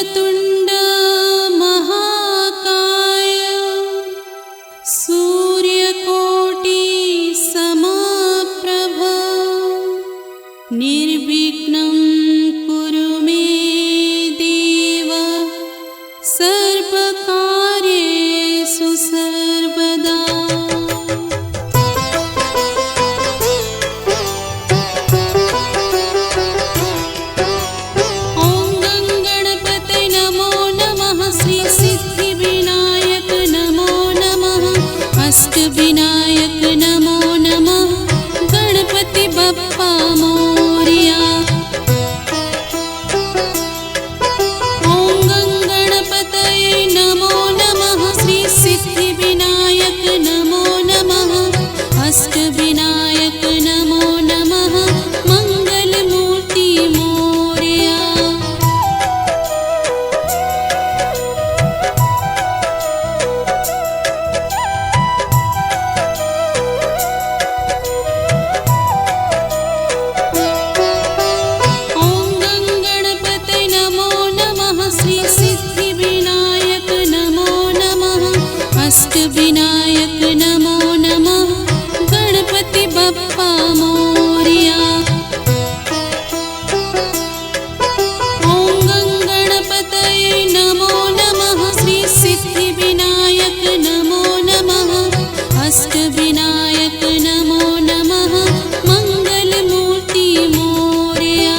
वक्रतुण्ड महाकाय सूर्यकोटि समप्रभ निर्विघ्नं कुरु मे देव सर्वकार्येषु सर्वदा। अष्टविनायक नमो नमः गणपति बप्पा मोरया। ओम गणपतये नमो नमः श्री सिद्धिविनायक नमो नमः अष्टविनायक नमो नमः मंगलमूर्ति मोरया। अष्टविनायक नमो नमः गणपति बप्पा मोरया। ओम गणपतये नमो नमः श्री सिद्धिविनायक नमो नमः अष्टविनायक नमो नमः मंगलमूर्ति मोरया।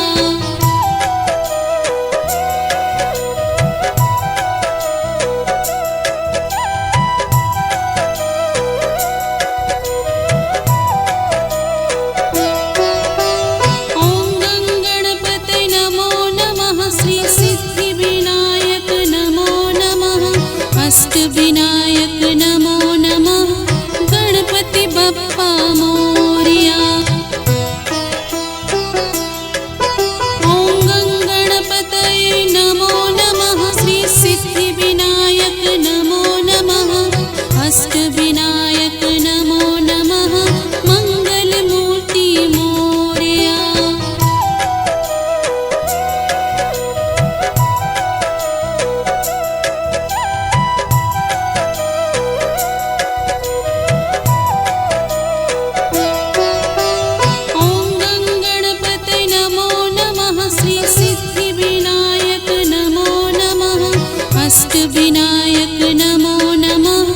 अष्टविनायक नमो नमः गणपति बप्पा मोरया। ओम गणपतये नमो नमः श्री सिद्धिविनायक नमो नमः अष्टविनायक नमो नमः मंगलमूर्ति मोरया। अष्टविनायक नमो नमः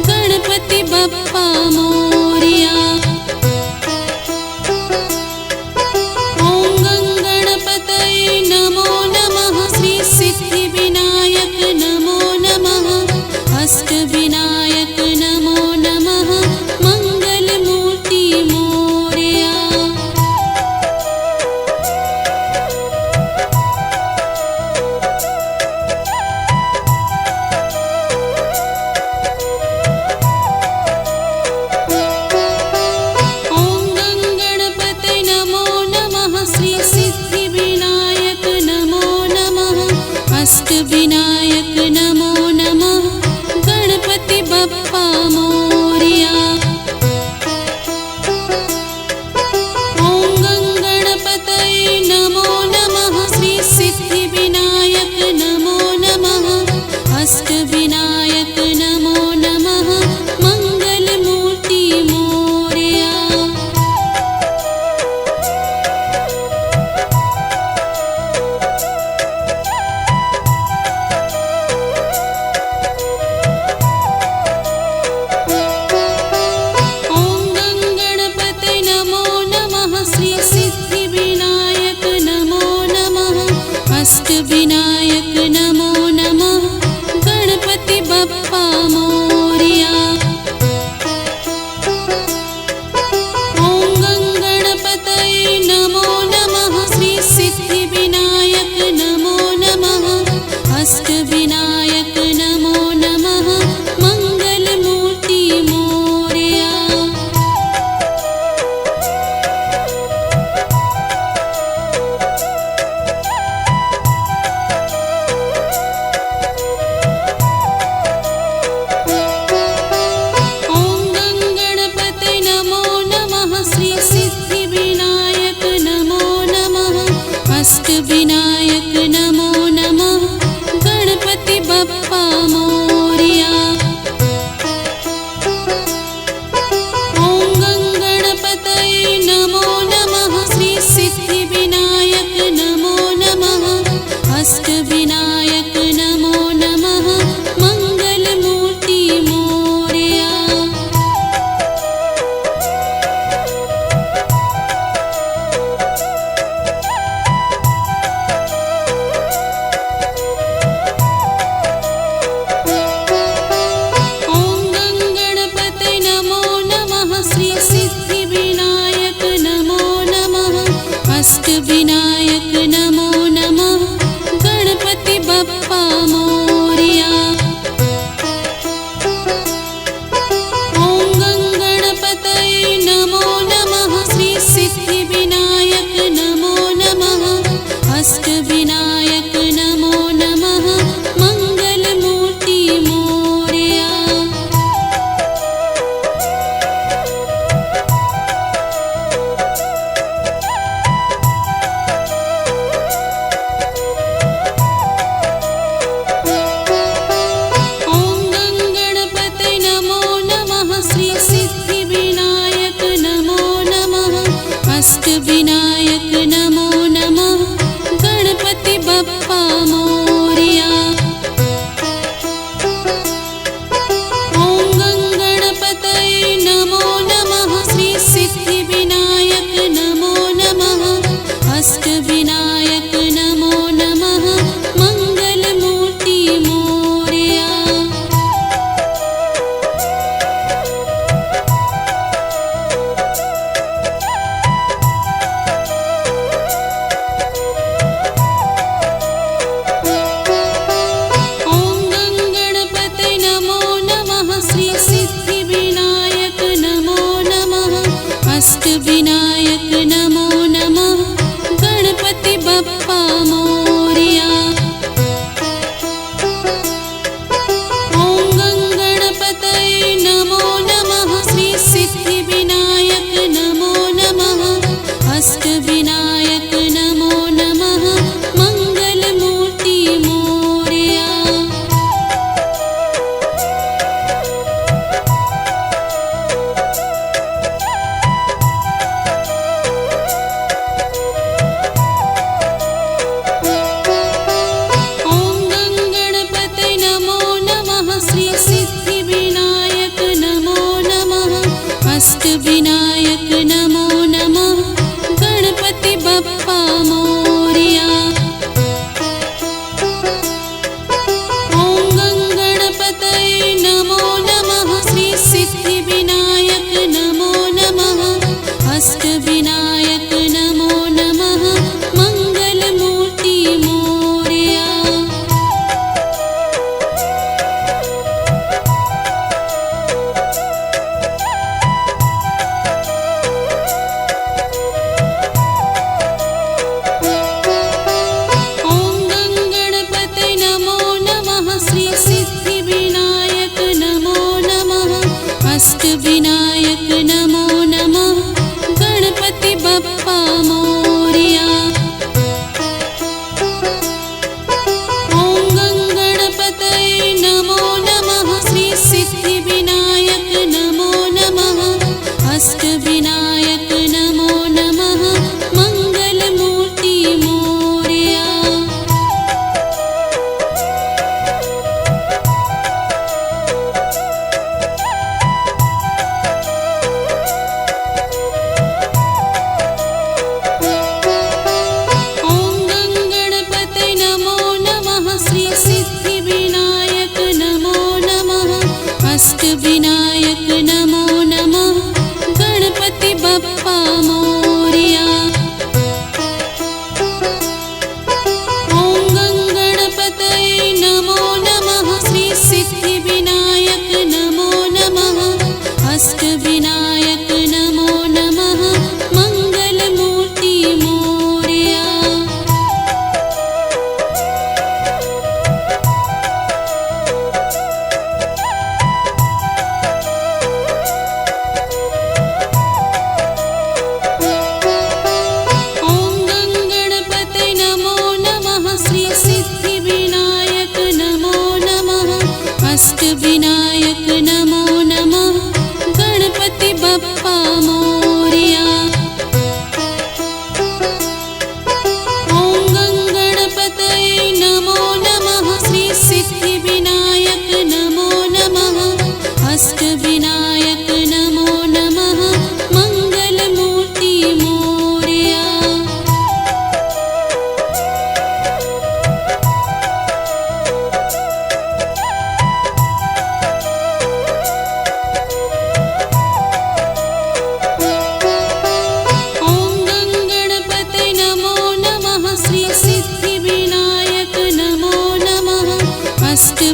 गणपति बप्पा मोरया। ओम गणपतये नमो नमः श्री सिद्धिविनायक नमो नमः अष्टविनायक नमो नमः मंगलमूर्ति मोरया। अष्टविनायक नमो नमः गणपति बप्पा मोरया। ओम गणपतये नमो नमः श्री सिद्धिविनायक नमो नमः अष्टविनायक नमो नमः मंगलमूर्ति मोरया।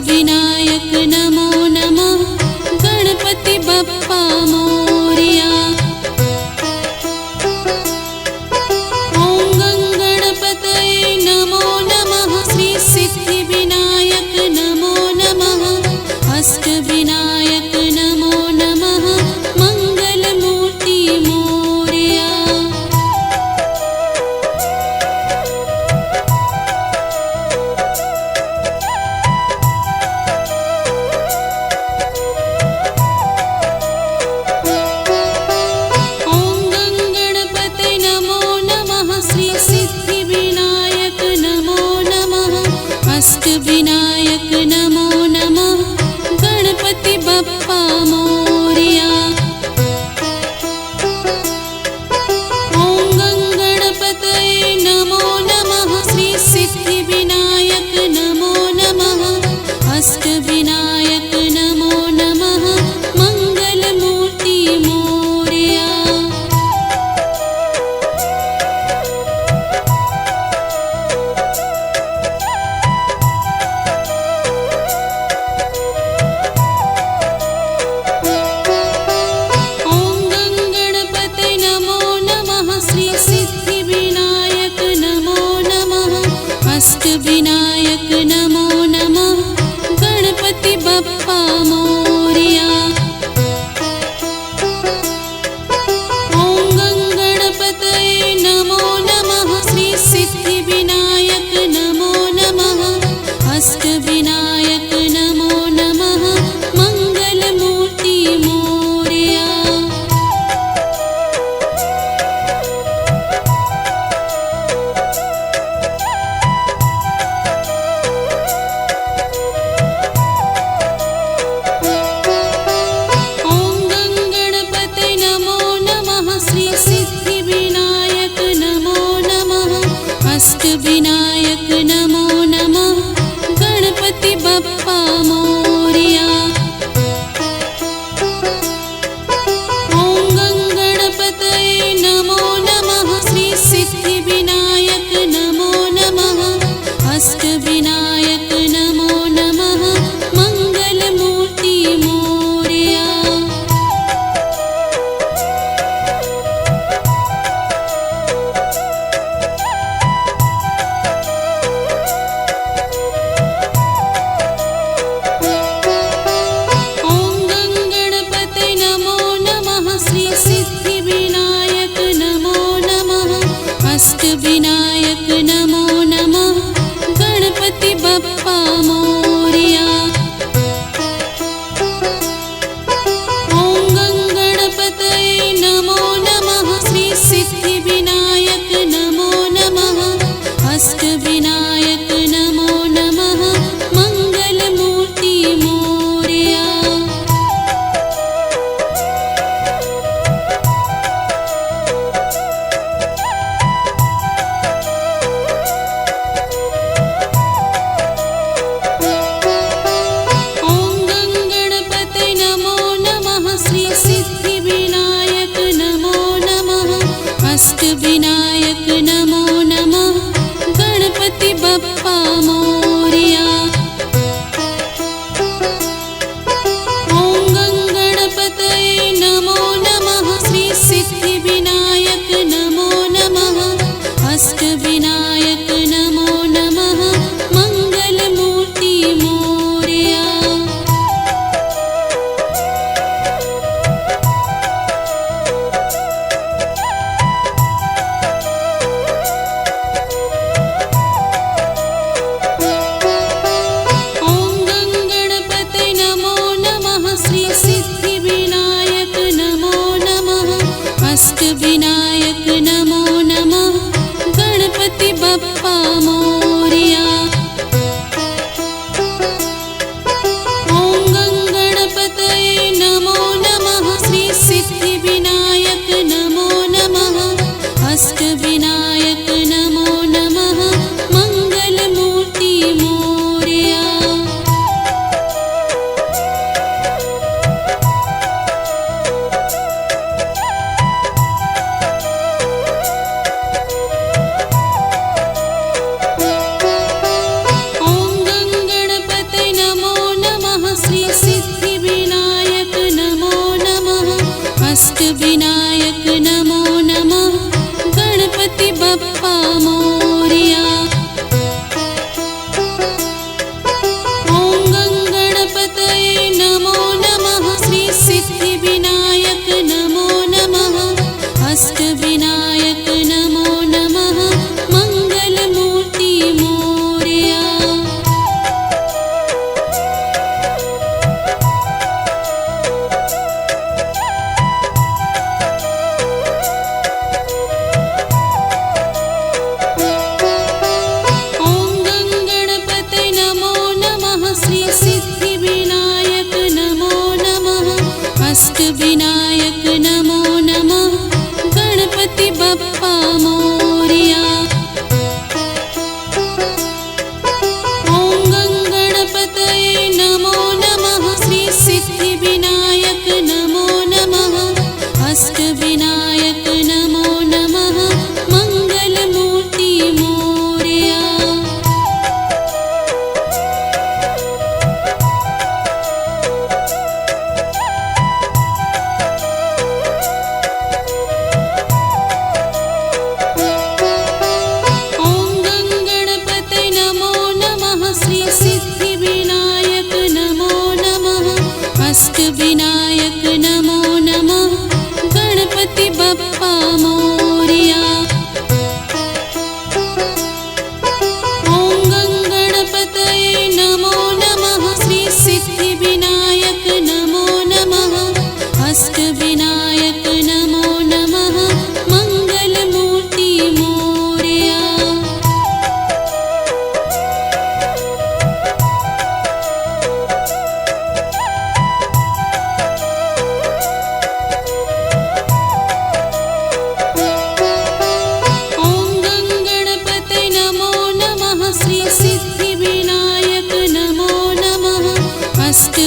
अष्टविनायक नमो नमः गणपति बप्पा मोरया। ॐ गणपतये नमो नमः श्री सिद्धिविनायक नमो नमः अष्टविनायक नमो नमः मंगलमूर्ति मोरया। अष्टविनायक नमो नमः गणपति बप्पा मोरया। ॐ गणपतये नमो नमः श्री सिद्धिविनायक नमो नमः अष्टविनायक नमो नमः मंगलमूर्ति मोरया। अष्टविनायक नमो नमः गणपति बप्पा मोरया। ॐ गणपतये नमो नमः श्री सिद्धिविनायक नमो नमः अष्टविनायक नमो नमः मंगलमूर्ति मोरया। अष्टविनायक नमो नमः गणपति बप्पा मोरया। ॐ गणपतये नमो नमः श्री सिद्धिविनायक नमो नमः अष्टविनायक नमो नमः मंगलमूर्ति मोरया। अष्टविनायक नमो नमः गणपति बप्पा मोरया। ॐ गणपतये नमो नमः श्री सिद्धिविनायक नमो नमः अष्टविनायक नमो नमः मंगलमूर्ति मोरया। अष्टविनायक नमो नमः गणपति बप्पा मोरया। ॐ गणपतये नमो नमः श्री सिद्धिविनायक नमो नमः अष्टविनायक नमो नमः मंगलमूर्ति मोरया। अष्टविनायक नमो नमः गणपति बप्पा मोरया। ॐ गणपतये नमो नमः श्री सिद्धिविनायक नमो नमः अष्टविनायक नमो नमः मंगलमूर्ति मोरया।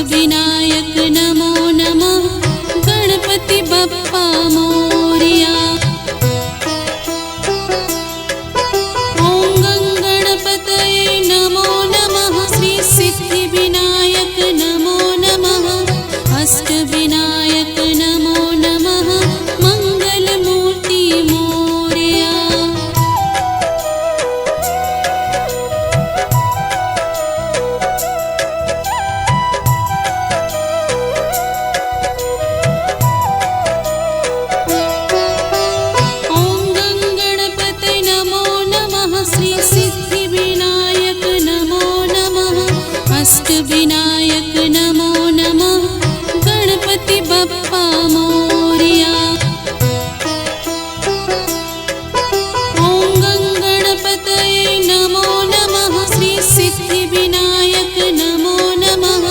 अष्टविनायक नमो नमः गणपति बप्पा मोरया। ॐ गणपतये नमो नमः श्री सिद्धिविनायक नमो नमः अष्टविनायक नमो नमः मंगलमूर्ति मोरया। अष्टविनायक नमो नमः गणपति बप्पा मोरया। ॐ गणपतये नमो नमः श्री सिद्धिविनायक नमो नमः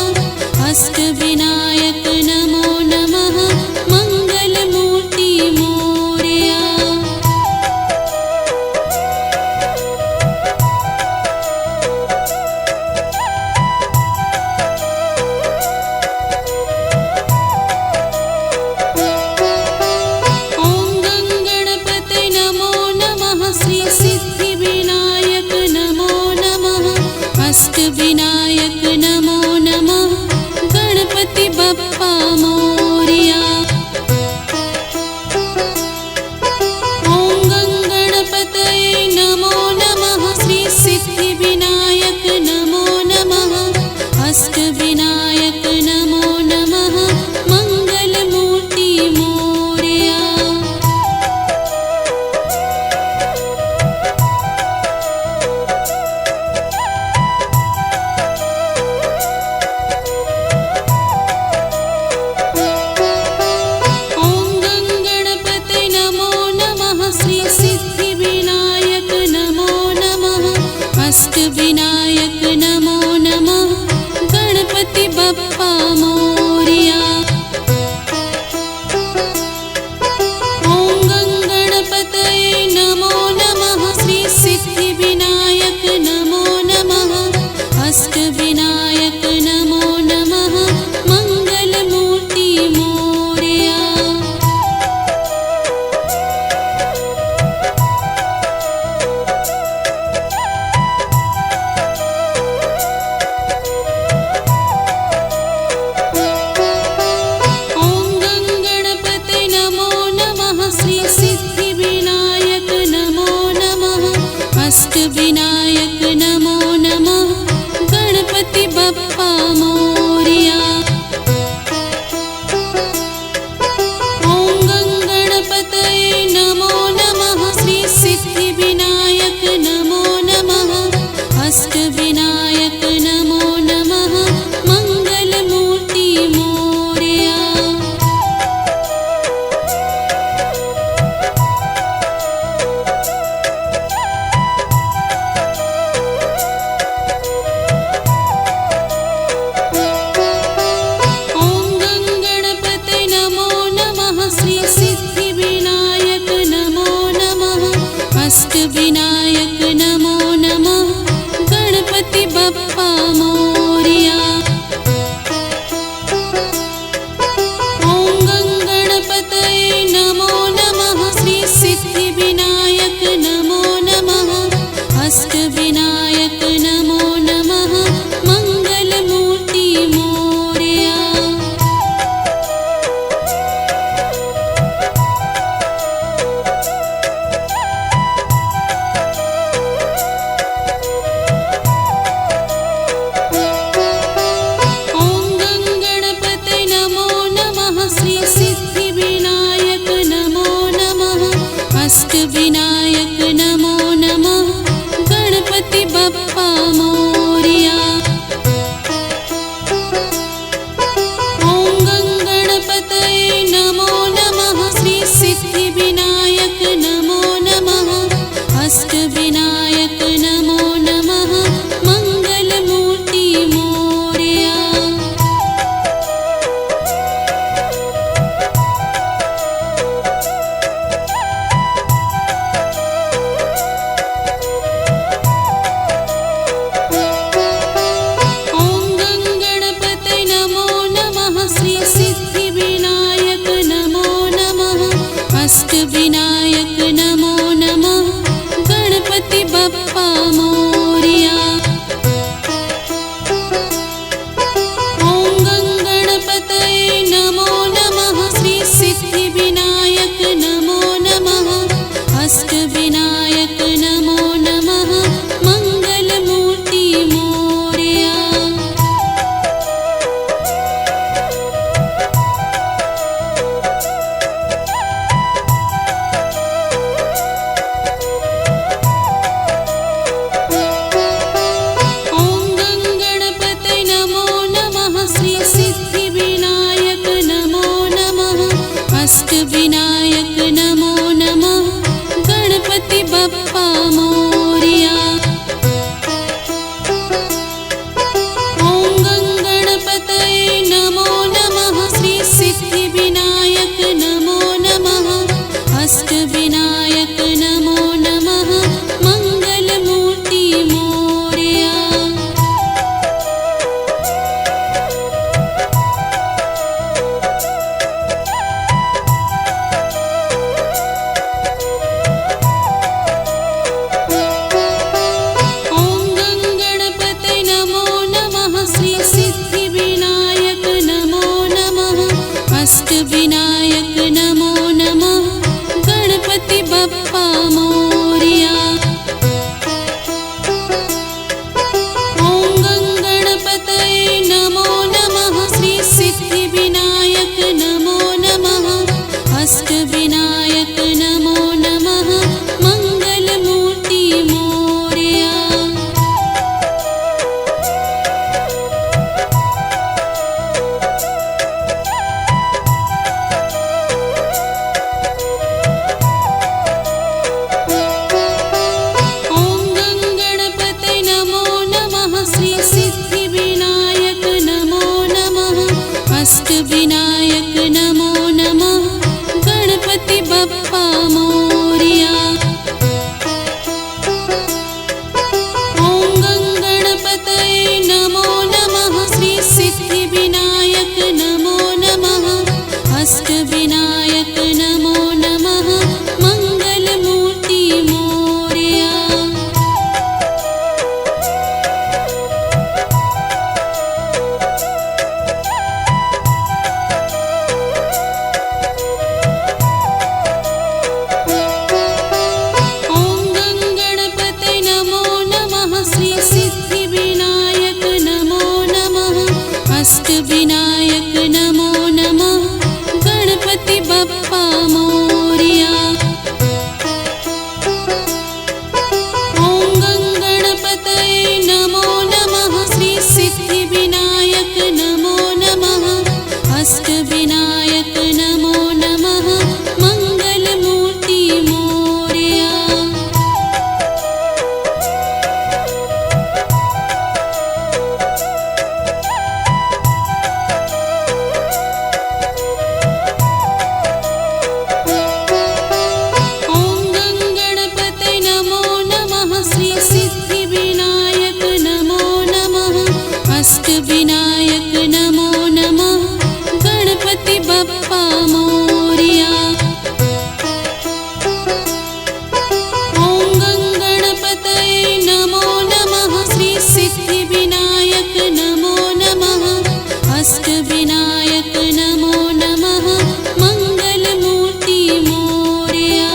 अष्टविनायक नमो नमः मंगलमूर्ति मोरया। अष्टविनायक नमो नमः गणपति बप्पा मोरया। ॐ गणपतये नमो नमः श्री सिद्धिविनायक नमो नमः अष्टविनायक नमो नमः मंगलमूर्ति मोरया। अष्टविनायक नमो नमः गणपति बप्पा मोरया। ॐ गणपतये नमो नमः श्री सिद्धिविनायक नमो नमः अष्टविनायक नमो नमः मंगलमूर्ति मोरया। अष्टविनायक नमो नमः गणपति बप्पा मोरया। ॐ गणपतये नमो नमः श्री सिद्धिविनायक नमो नमः अष्टविनायक नमो नमः मंगलमूर्ति मोरया। अष्टविनायक नमो नमः गणपति बप्पा मोरया। ॐ गणपतये नमो नमः श्री सिद्धिविनायक नमो नमः अष्टविनायक नमो नमः मंगलमूर्ति मोरया। अष्टविनायक नमो नमः गणपति बप्पा मोरया। ॐ गणपतये नमो नमः श्री सिद्धिविनायक नमो नमः अष्टविनायक नमो नमः मंगलमूर्ति मोरया। अष्टविनायक नमो नमः गणपति बप्पा मोरया। ॐ गणपतये नमो नमः श्री सिद्धिविनायक नमो नमः अष्टविनायक नमो नमः मंगलमूर्ति मोरया।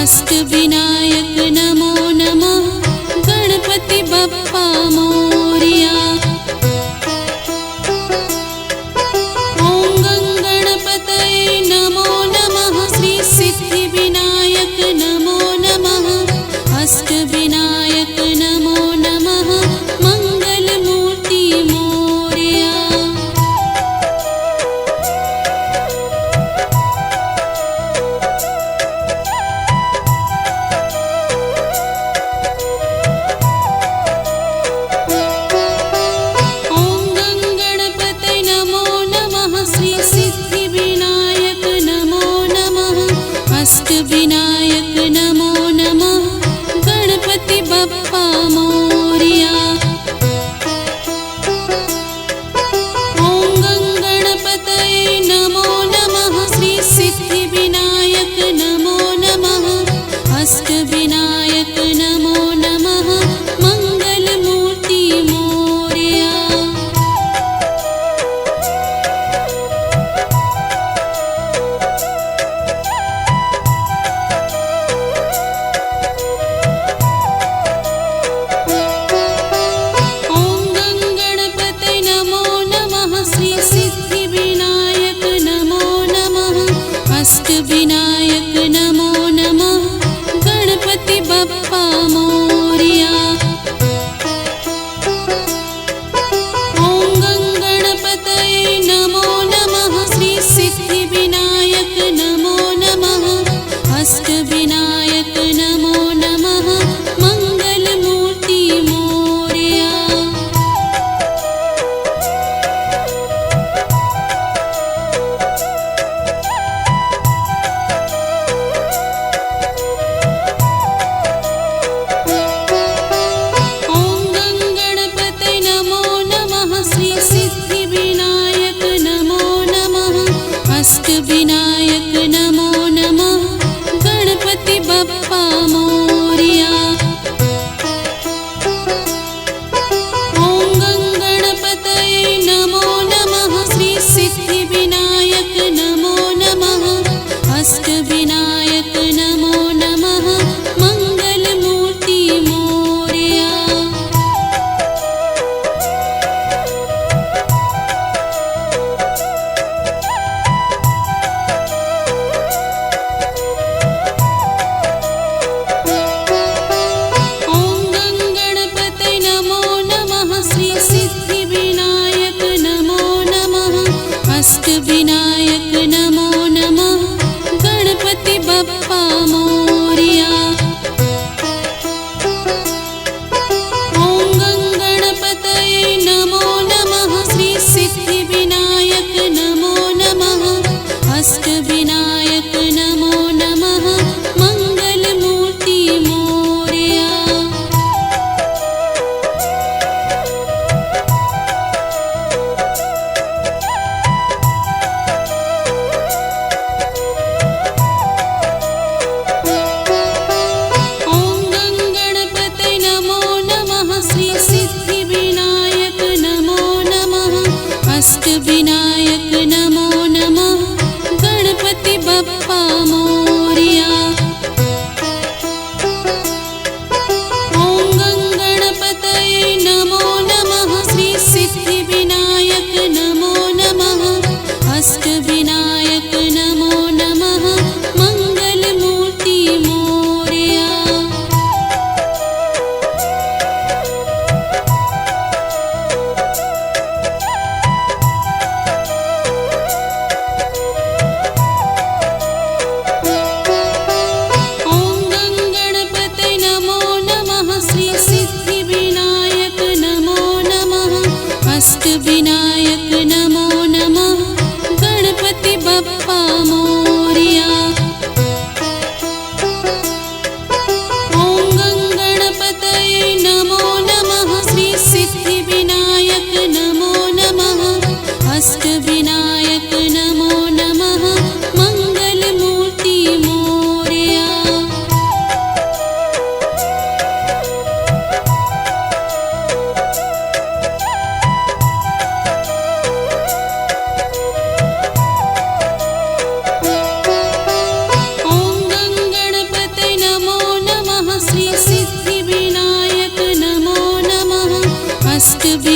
अष्टविनायक नमो नमः गणपति बप्पा मोरया। ॐ गणपतये नमो नमः श्री सिद्धिविनायक नमो नमः अष्टविनायक नमो नमः मंगलमूर्ति मोरया। अष्टविनायक नमो नमः गणपति बप्पा मोरया। ॐ गणपतये नमो नमः श्री सिद्धिविनायक नमो नमः अष्टविनायक नमो नमः मंगलमूर्ति मोरया। अष्टविनायक नमो नमः गणपति बप्पा मोरया। ॐ गणपतये नमो नमः श्री सिद्धिविनायक नमो नमः अष्टविनायक नमो नमः मंगलमूर्ति मोरया। अष्टविनायक नमो नमः गणपति बप्पा मोरया। ॐ गणपतये नमो नमः श्री सिद्धिविनायक नमो नमः अष्टविनायक नमो नमः मंगलमूर्ति मोरया।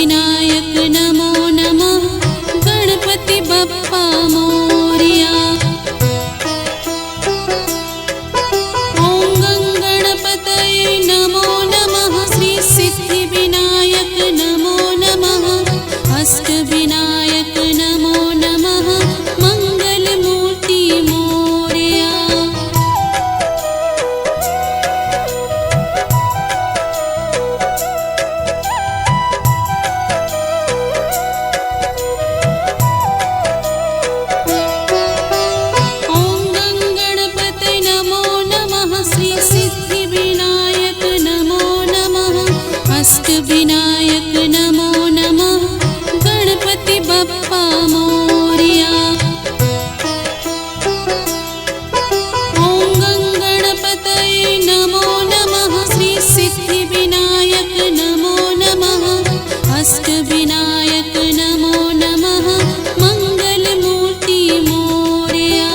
अष्टविनायक नमो नमः गणपति बप्पा मोरया। ॐ गणपतये नमो नमः श्री सिद्धिविनायक नमो नमः अष्टविनायक नमो नमः मंगलमूर्ति मोरया। अष्टविनायक नमो नमः गणपति बप्पा मोरया। ॐ गणपतये नमो नमः श्री सिद्धिविनायक नमो नमः अष्टविनायक नमो नमः मंगलमूर्ति मोरया।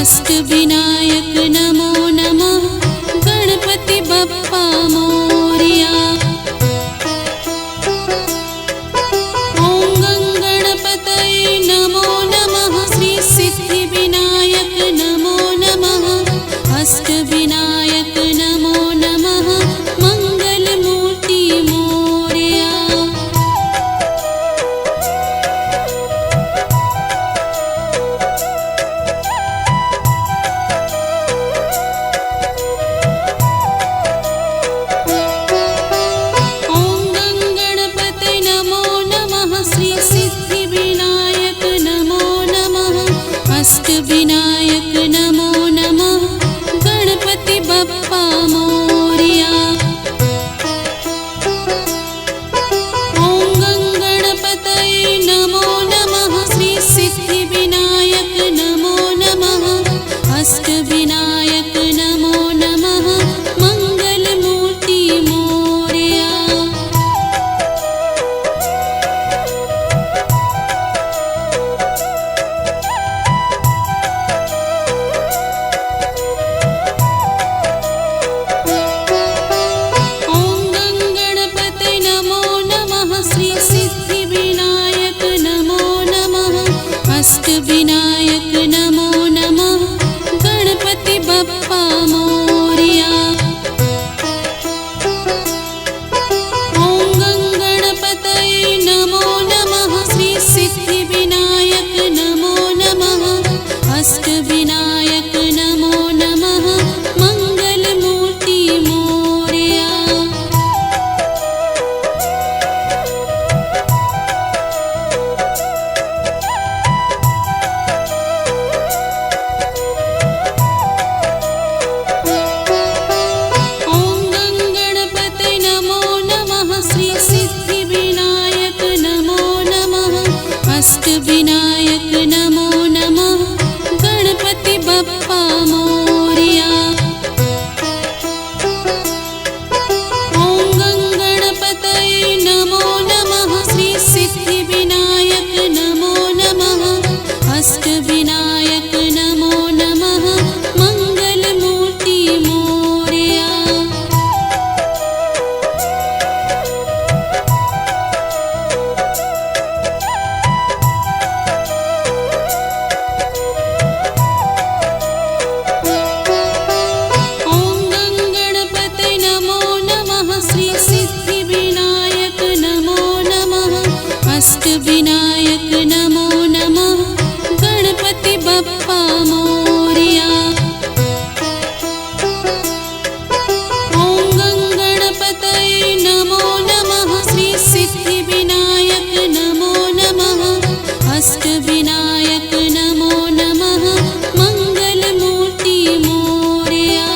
अष्टविनायक नमो नमः गणपति बप्पा मोरया। ॐ गणपतये नमो नमः श्री सिद्धिविनायक नमो नमः अष्टविनायक नमो नमः मंगलमूर्ति मोरया। अष्टविनायक नमो नमः गणपति बप्पा मोरया। ॐ गणपतये नमो नमः श्री सिद्धिविनायक नमो नमः अष्टविनायक नमो नमः मंगलमूर्ति मोरया। अष्टविनायक नमो नमः गणपति बप्पा मोरया। ॐ गणपतये नमो नमः श्री सिद्धिविनायक नमो नमः अष्टविनायक नमो नमः मंगलमूर्ति मोरया। अष्टविनायक नमो नमः गणपति बप्पा मोरया। ॐ गणपतये नमो नमः श्री सिद्धिविनायक नमो नमः अष्टविनायक नमो नमः मंगलमूर्ति मोरया। अष्टविनायक नमो नमः गणपति बप्पा मोरया। ॐ गणपतये नमो नमः श्री सिद्धिविनायक नमो नमः अष्टविनायक नमो नमः मंगलमूर्ति मोरया।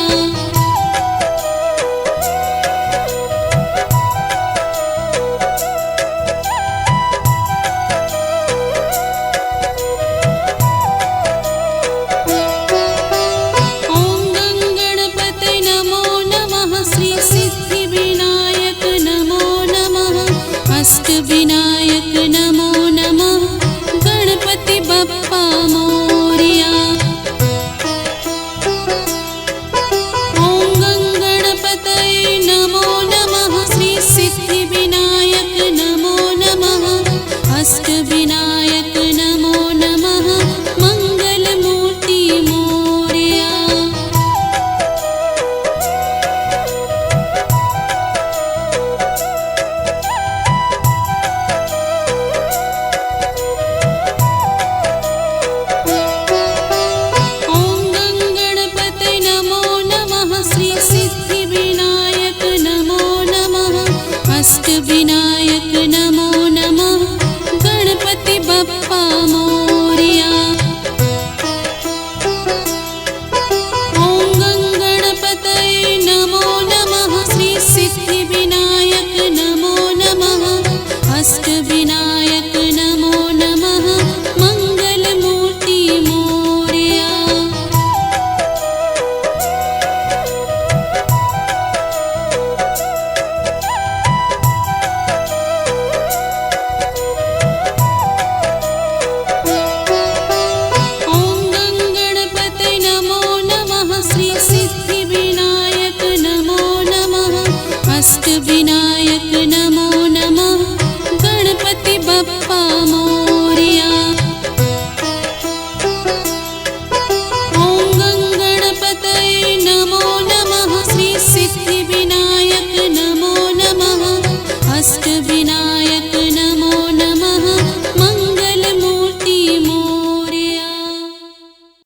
विनायक नमो